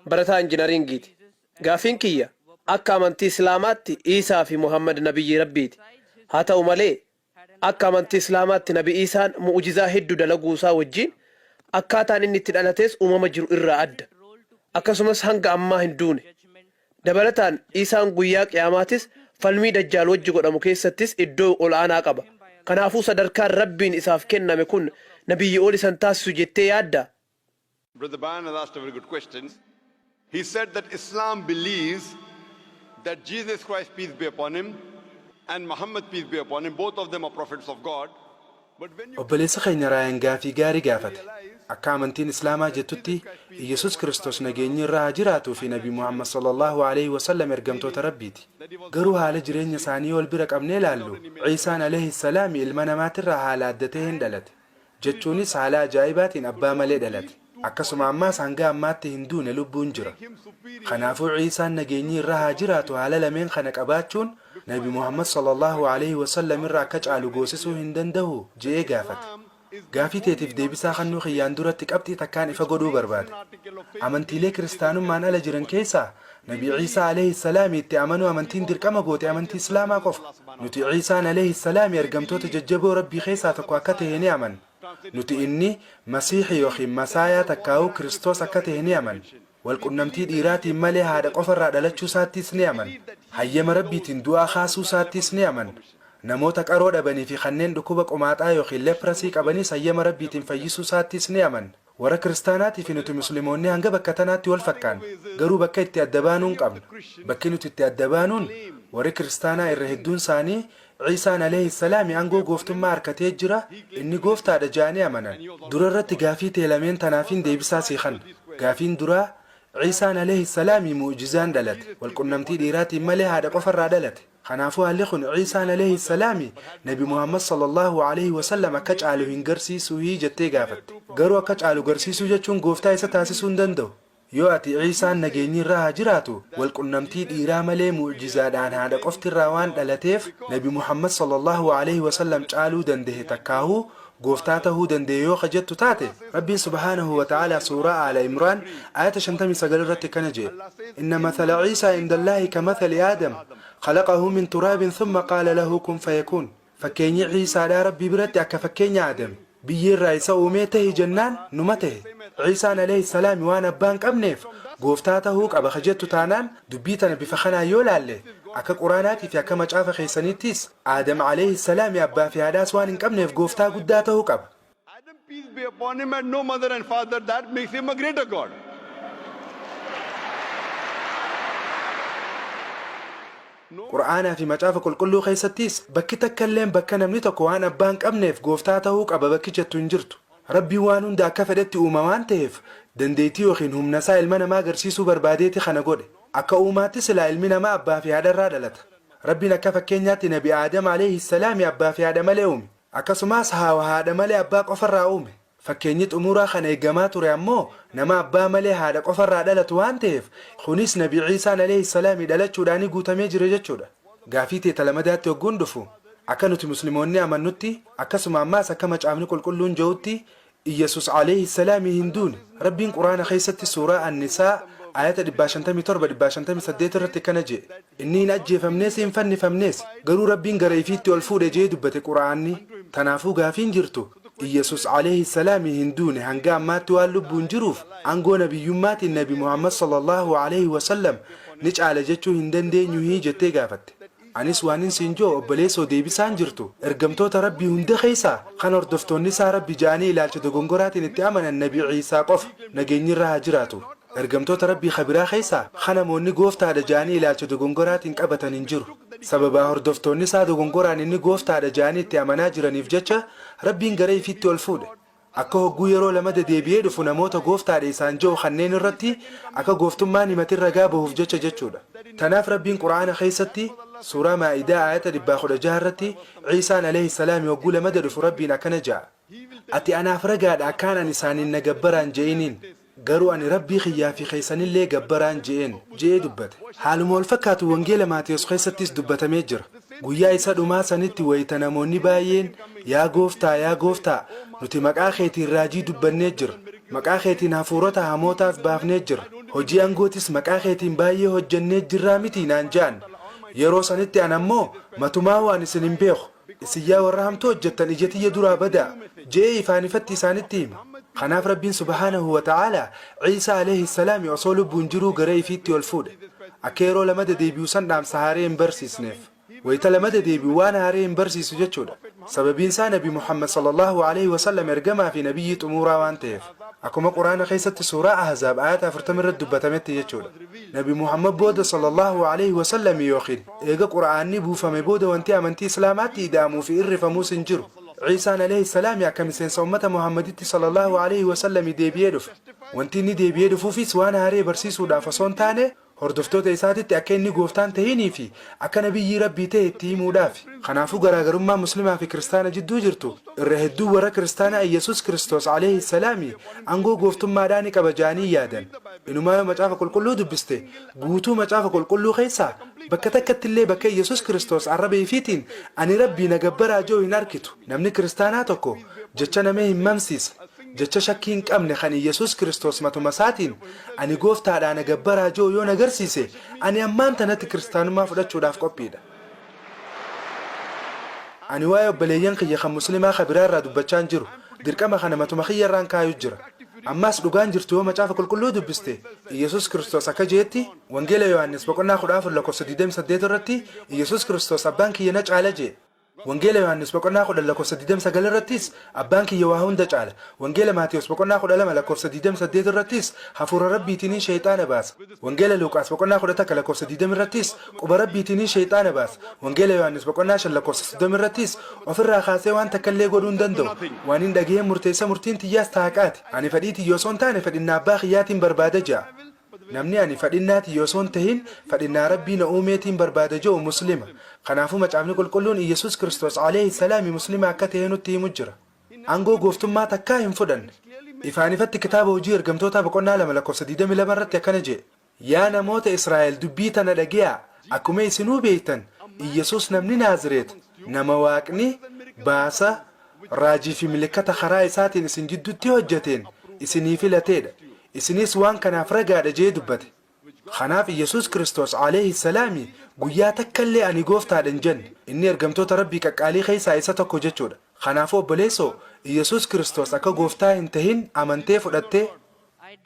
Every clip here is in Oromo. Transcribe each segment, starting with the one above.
barataa injinaringiiti. Gaafiin kiyya akka amantii Islaamaatti Iisaa fi Muhammad nabiyyi Rabbiiti. Haa ta'u malee akka amantii Islaamaatti Nabi Iisaan mu'ujizaa hedduu dalaguusaa wajjin akkaataan inni itti dhalates uumama jiru irraa adda. Akkasumas hanga ammaa hin duune. Dabalataan Iisaan guyyaa qiyaamaatis falmii dajjaal wajji godhamu keessattis iddoo ol'aanaa qaba. Kanaafuu sadarkaan Rabbiin isaaf kenname kun nabiyyi ol isan taasisu jettee yaadda? Brother Bayan has asked a very good question. He said that Islam believes that Jesus Christ, peace be upon him, and Muhammad, peace be upon him, both of them are prophets of God. Obboleessa keenya Raayaan gaafii gaarii gaafate. Akka amantiin Islaamaa jettutti Iyesuus Kiristoos nageenyi irraa haa jiraatuu fi Nabi Muhammad sallallahu alaihi wasallam ergamtoota Rabbiiti. Garuu haala jireenya isaanii wal bira qabnee ilaallu Ciisaan alaihi salaam ilma namaatirraa haala adda ta'een dhalate. Jechuunis haala ajaa'ibaatiin abbaa malee dhalate. Akkasuma ammaas hanga ammaatti hin duune lubbuun jira. Kanaafuu Ciisaan nageenyi irraa haa jiraatu haala lameen kana qabaachuun Nabi Muhammad sallallahu alaihi wasallam irraa akka caalu goosisuu hin danda'u je'ee gaafate. Gaafii teetiif deebisaa kannuu xiyyaan duratti qabxii takkaan ifa godhuu barbaade. Amantiilee kiristaanummaan ala jiran keessaa Nabi Ciisaa alaihi salaam itti amanuu amantiin dirqama goote amantii Islaamaa qofa. Nuti Ciisaan alaihi salaam ergamtoota jajjaboo Rabbii keessaa tokko akka ta'e ni amanna. Nuti inni Masiixi yookiin Masaayaa takkaa'uu Kiristoos akka ta'e ni amanna. Walqunnamtii dhiiraatiin malee haadha qofarraa dhalachuu isaattis ni amanna. Hayyama Rabbiitiin du'aa kaasuu isaattis ni amanna. Namoota qaroo dhabanii fi kanneen dhukkuba qomaaxaa yookiin leprasii qabanis hayyama Rabbiitiin fayyisuu isaattis ni amanna. Warra kiristaanaatii fi nuti musliimoonni hanga bakka tanaatti wal fakkaanna. Garuu bakka itti adda baanuu qabna. Bakki nuti itti adda baanuun warri kiristaanaa irra hedduun isaanii Ciisaan alaihi salaam aangoo gooftummaa harkatee jira, inni gooftaadha jedhanii amanan. Dura irratti gaafii tee lameen tanaafiin deebisaa siiqan. Gaafiin duraa Ciisaan alaihi salaam mu'jizaan dhalate. Walqunnamtii dhiiraatiin malee haadha qofarraa dhalate. Kanaafuu haalli kun Ciisaan alaihi salaam Nabi Muhammad sallallahu alaihi wasallam akka caalu hin garsiisuu jettee gaafatte. Garuu akka caalu garsiisuu jechuun gooftaa isa taasisuu hin danda'u. Yoo ati Ciisaan nageenyi irraa haa jiraatu walqunnamtii dhiiraa malee mu'jizaadhaan haadha qoftirraa waan dhalateef Nabi Muhammad sallallahu alaihi wasallam caaluu danda'e takkaahuu gooftaa tahuu danda'e yoo jettu taate Rabbiin subhaanahu wa ta'ala suuraa Aala Imraan ayata 59 irratti kana jedhe inna mathala Ciisaa inda Allaahi kamathali Aadam khalaqahu min turaabin thumma qaala lahu kun fayakun. Fakkeenyi Ciisaadhaa Rabbii biratti akka fakkeenya Aadam biyyirraa isa uumee tahi jennaan numa tahe. Ciisaan alaihi salaam waan abbaan qabneef gooftaa tahuu qaba jettu taanaan dubbii tana bifa kanaa yoo laalle akka quraanaatii fi akka macaafa keessaniittis Aadam alaihi salaam abbaa fi haadhaas waan hin qabneef gooftaa guddaa tahuu qaba. Adam, peace be upon him, had no mother and father. That makes him a greater God. Quraanaa fi macaafa qulqulluu keessattis bakki takka illee bakka namni tokko waan abbaan qabneef gooftaa tahuu qaba bakki jettu hin jirtu. Rabbiin waan hunda akka fedhetti uuma waan ta'eef dandeettii yookiin humna isaa ilma namaa agarsiisuu barbaadeeti kana godhe. Akka uumaatti silaa ilmi namaa abbaa fi haadharraa dhalata. Rabbiin akka fakkeenyaatti Nabi Aadam alayhi salaam abbaa fi haadha malee uume. Akkasumas Haawa haadha malee abbaa qofarraa uume. Fakkeenyi xumuraa kana eegamaa ture ammoo nama abbaa malee haadha qofarraa dhalatu waan ta'eef kunis Nabi Ciisaan alayhi salaam dhalachuudhaan guutamee jira jechuudha. Gaafii teeta lamadaatti hogguun dhufu akka nuti musliimoonni amannutti akkasuma ammaas akka macaafni qulqulluun jedhutti Iyesuus alayhi salaam hin duune. Rabbiin Quraana keessatti suuraa An-Nisaa ayata 57-58 irratti kana jedhe inni hin ajjeefamnees hin fannifamnees garuu Rabbiin gara ifiitti ol fuudhe jedhee dubbate Quraanni. Tanaafuu gaafiin jirtu Iyesuus alayhi salaam hin duune hanga ammaatti waan lubbuun jiruuf aangoo nabiyyummaatiin Nabi Muhammad sallallahu alayhi wasallam ni caala jechuu hin dandeenyu jettee gaafatte. Anis waanin siinjoo obboleessoo deebisaan jirtu ergamtoota Rabbii hunda keessaa kan hordoftoonni isaa Rabbi jaanii ilaalcha dogongoraatiin itti amanan Nabi Ciisaa qofa nageenyi irraa haa jiraatu. Ergamtoota Rabbii khabiraa keessaa kan namoonni gooftaadha jaanii ilaalcha dogongoraatiin qabatan hin jiru. Sababa hordoftoonni isaa dogongoraan inni gooftaadha jaanii itti amanaa jiraniif jecha Rabbiin gara ifiitti ol fuudhe. Akka hogguu yeroo lama deebi'ee dhufu namoota gooftaadha isaan jiru kanneen irratti akka gooftummaan himatiin ragaa bahuuf jechuudha. Tanaaf Rabbiin Quraana keessatti suuraa Maa'idaa ayata 16 irratti Ciisaan alayhi salaam hogguu lama dhufu Rabbiin akkana jedha. Ati anaaf ragaadha akkaan ani isaaniin na gabbaraan je'iniin garuu ani Rabbii xiyyaa fi keessanillee gabbaraan je'een je'ee dubbate. Haaluma wal fakkaatu wangeela Maatiyos keessattis dubbatamee jira. Guyyaa isa dhumaa sanitti wayita namoonni baay'een yaa gooftaa nuti maqaa keetiin raajii dubbannee jira. Maqaa keetiin hafuurota hamootaas baafnee jira. hojii angootis maqaa keetiin baay'ee hojjennee jirraa miti naan jaan yeroo sanitti an ammoo matumaa waan isin hin beeku isin yaa warra hamtuu hojjettan ija tiyya duraa badaa jee ifaan ifatti isaanitti hima kanaaf rabbiin subhaanahu wa ta'aalaa ciisaa alayhi salaami osoo lubbuun jiruu gara ifiitti ol fuudhe akka yeroo lamada deebi'u san dhaamsa haaree hin barsiisneef wayita lamada deebi'u waan haaree hin barsiisu jechuudha sababiin isaa nabi muhammad sallallahu alayhi wasallam ergamaa fi nabiyyi xumuuraa waan ta'eef akkuma quraana keessatti suuraa ahzaab ayata 40 irratti dubbatametti jechuudha nabi muhammad booda sallallahu alayhi wasallam yookiin eega quraanni buufame booda wanti amantii islaamaatti ida'amuu fi irrifamuus hin jiru ciisaan alayhi salaam akka miseensa ummata muhammaditti sallallahu alayhi wasallam deebi'ee dhufe wanti inni deebi'ee dhufuufis waan haaree barsiisuudhaaf osoo hin taane hordoftoota isaatitti akka inni gooftaan ta'inii fi akka nabiyyi rabbii ta'e itti himuudhaaf kanaafuu garaagarummaa muslimaa fi kiristaana jidduu jirtu irra hedduu warra kiristaanaa yesus kristos alayhi salaami angoo gooftummaadhaan qaba jaanii yaadan inumaa yoo macaafa qulqulluu dubbiste guutuu macaafa qulqulluu keessaa bakka takkatti illee bakka yesus kristos arraba ifiitiin ani rabbii na gabbaraa joo hin arkitu namni kiristaanaa tokko jecha namee hin mamsiisa jecha shakkii hin qabne kan yesus kristos matuma isaatiin ani gooftaadhaan gabbaraa joo yoo nagarsiise ani ammaan tanatti kiristaanummaa fudhachuudhaaf qophiidha ani waa'ee obboleeyyan kiyya kan muslimaa kabiraa irraa dubbachaa jiru dirqama kana matuma kiyya irraan kaayuu jira ammaas dhugaan jirtu yoo macaafa qulqulluu dubbiste yesus kristos akka jeetti wangeela yohannis boqonnaa 14:28 irratti yesus kristos abbaan kiyya na caala jee wangeela yohannis boqonnaa 10:29 irrattis abbaan kiyya waa hunda caala wangeela maatiyos boqonnaa 12:28 irrattis hafuura rabbiitiin shayxaana baasa wangeela luuqaas boqonnaa 11:20 irrattis quba rabbiitiin shayxaana baasa wangeela yohannis boqonnaa 5:30 irrattis ofirraa kaasee waan takkallee godhuu hin danda'u waan hin dhageen murteessa murtiin tiyyaas taaqaati ani fedhii tiyyoo son taane fedhinnaa abbaa kiyyaatiin barbaada ja'a namni ani fedhinnaati yoo son tahin fedhinnaa rabbii na uumeetiin barbaada jiru muslima kanaafuu macaafni qulqulluun yesus kristos alayhi salaami muslima akka ta'e nutti himu jira angoo gooftummaa takkaa hin fudhanne ifaan ifatti kitaaba hojii ergamtoota boqonnaa 2:22 irratti akkana jedhe yaa namoota israa'el dubbii tana dhageeyaa akkuma isinuu beektan yesus namni naazireet nama waaqni baasa raajii fi milikkata karaa isaatiin isin jidduutti hojjeteen isinii filateedha isinis waan kanaaf ragaadha jee dubbate kanaaf yesus kristos alayhi salaami guyyaa takkallee ani gooftaadha hin jenne inni ergamtoota rabbii qaqqaalii keessaa isa tokko jechuudha kanaaf obboleessoo yesus kristos akka gooftaa hin tahin amantee fudhattee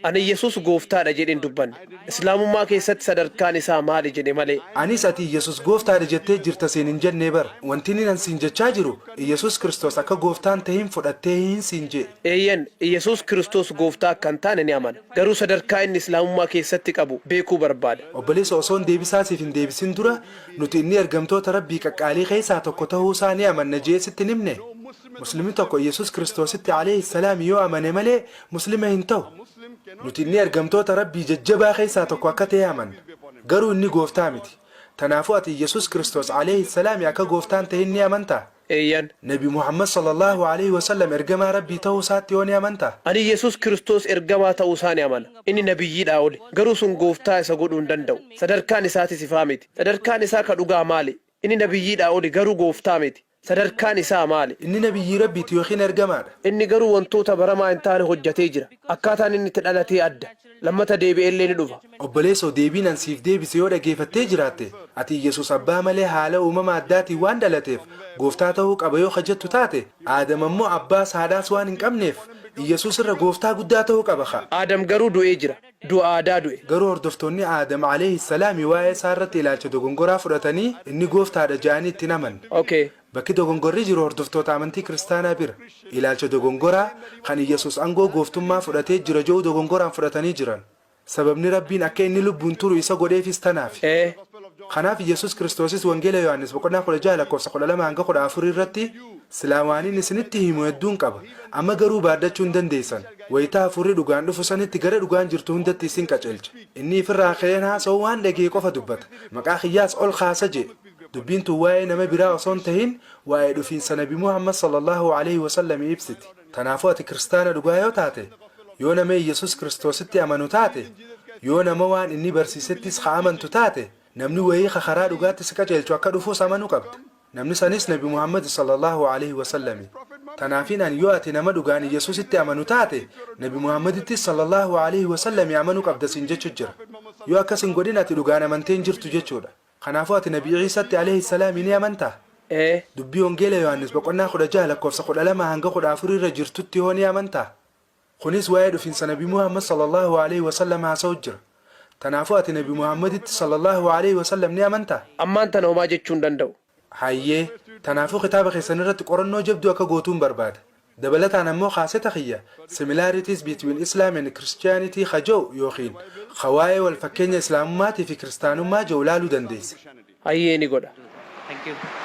ani yesus gooftaadha jedhin dubbanne islaamummaa keessatti sadarkaan isaa maali jedhe malee anis ati yesus gooftaadha jettee jirta siin hin jennee bar wanti ani siin jechaa jiru yesus kristos akka gooftaan tahin fudhattee hin siin jee eeyyan yesus kristos gooftaa akka hin taane ni amana garuu sadarkaa inni islaamummaa keessatti qabu beekuu barbaada obboleessa osoon deebisaasiif hin deebisin dura nuti inni ergamtoota rabbii qaqqaalii keessaa tokko ta'uu isaa ni amanna jee sitti himne muslimni tokko yesus kristositti alayhi salaam yoo amane malee muslima hin ta'u nuti inni ergamtoota rabbii jajjabaa keessaa tokko akka ta'e amanna garuu inni gooftaa miti tanaafuu ati yesus kristos alayhi salaam akka gooftaan ta'e ni amantaa eeyyan nabi muhammad sallallahu alayhi wasallam ergamaa rabbii ta'uu isaatti yoo ni amantaa ani yesus kristos ergamaa ta'uu isaa ni amana inni nabiyyiidhaa ole garuu sun gooftaa isa godhuu hin danda'u sadarkaan isaatis ifaa miti sadarkaan isaa ka dhugaa maali inni nabiyyiidhaa ole garuu gooftaa miti sadarkaan isaa maali inni nabiyyi rabbiiti yookiin ergamaadha inni garuu wantoota baramaa hin taane hojjetee jira akkaataan inni itti dhalatee adda lammata deebi'ellee ni dhufa obboleessoo deebiin an siif deebise yoo dhageeffattee jiraatte ati yesus abbaa malee haala uumama addaatiin waan dhalateef gooftaa ta'uu qaba yoo hajjattu taate aadam ammoo abbaas haadhaas waan hin qabneef yesus irra gooftaa guddaa ta'uu qaba aadam garuu du'ee jira du'a aadaa du'e garuu hordoftoonni aadam alayhi salaami waa'ee isaa irratti ilaalcha dogongoraa fudhatanii inni gooftaadha ja'anii itti naman bakki dogongorri jiru hordoftoota amantii kiristaanaa bira ilaalcha dogongoraa kan yesus angoo gooftummaa fudhatee jira jedhu dogongoraan fudhatanii jiran sababni rabbiin akka inni lubbuun turu isa godheefis tanaaf kanaaf yesus kristosis wangeela yohannis boqonnaa 6:12-14 irratti silaamaaniin isinitti himu hedduun qaba amma garuu baaddachuu hin dandeessan wayitaa hafuurri dhugaan dhufu sanitti gara dhugaan jirtu hundatti isin qaceelcha inni ifirraa ka'een haasa'u waan dhagee qofa dubbata maqaa kiyyaas ol kaasa jee dubbiin tun waa'ee nama biraa osoo hin tahin waa'ee dhufiinsa nabi muhammad sallallahu alayhi wasallam ibsiti kanaafuu ati kiristaana dhugaa yoo taate yoo nama yesus kristositti amanu taate yoo nama waan inni barsiisettis haa amantu taate namni wayii karaa dhugaatti si qaceelchu akka dhufuus amanuu qabda namni sanis nabi Muhammad sallallahu alaihi wasallam. Tanaafiin an yoo ati nama dhugaan Yesuusitti amanu taate nabi Muhammaditti sallallahu alaihi wasallam amanu qabda sin jechu jira. Yoo akkas hin godhin ati dhugaan amantee hin jirtu jechuudha. Kanaafuu ati nabi Iisatti alaihi salaam ni amantaa? Dubbii Wangeela Yohaannis boqonnaa 16 lakkoofsa 12 hanga 14 irra jirtutti yoo ni amantaa? Kunis waa'ee dhufiinsa nabi Muhammad sallallahu alaihi wasallam haasa'u jira. Tanaafuu ati nabi Muhammaditti sallallahu alaihi wasallam ni amantaa? Ammaan tana homaa jechuu hin danda'u. Hayyee tanaafuu kitaaba keessan irratti qorannoo jabduu akka gootuun barbaada. Dabalataan ammoo kaaseta kiyya similarities between Islam and Christianity khajoo yookiin khawaa'ee wal fakkeenya islaamummaatii fi kiristaanummaa jawlaaluu dandeessa. Hayyee ni godha. Thank you.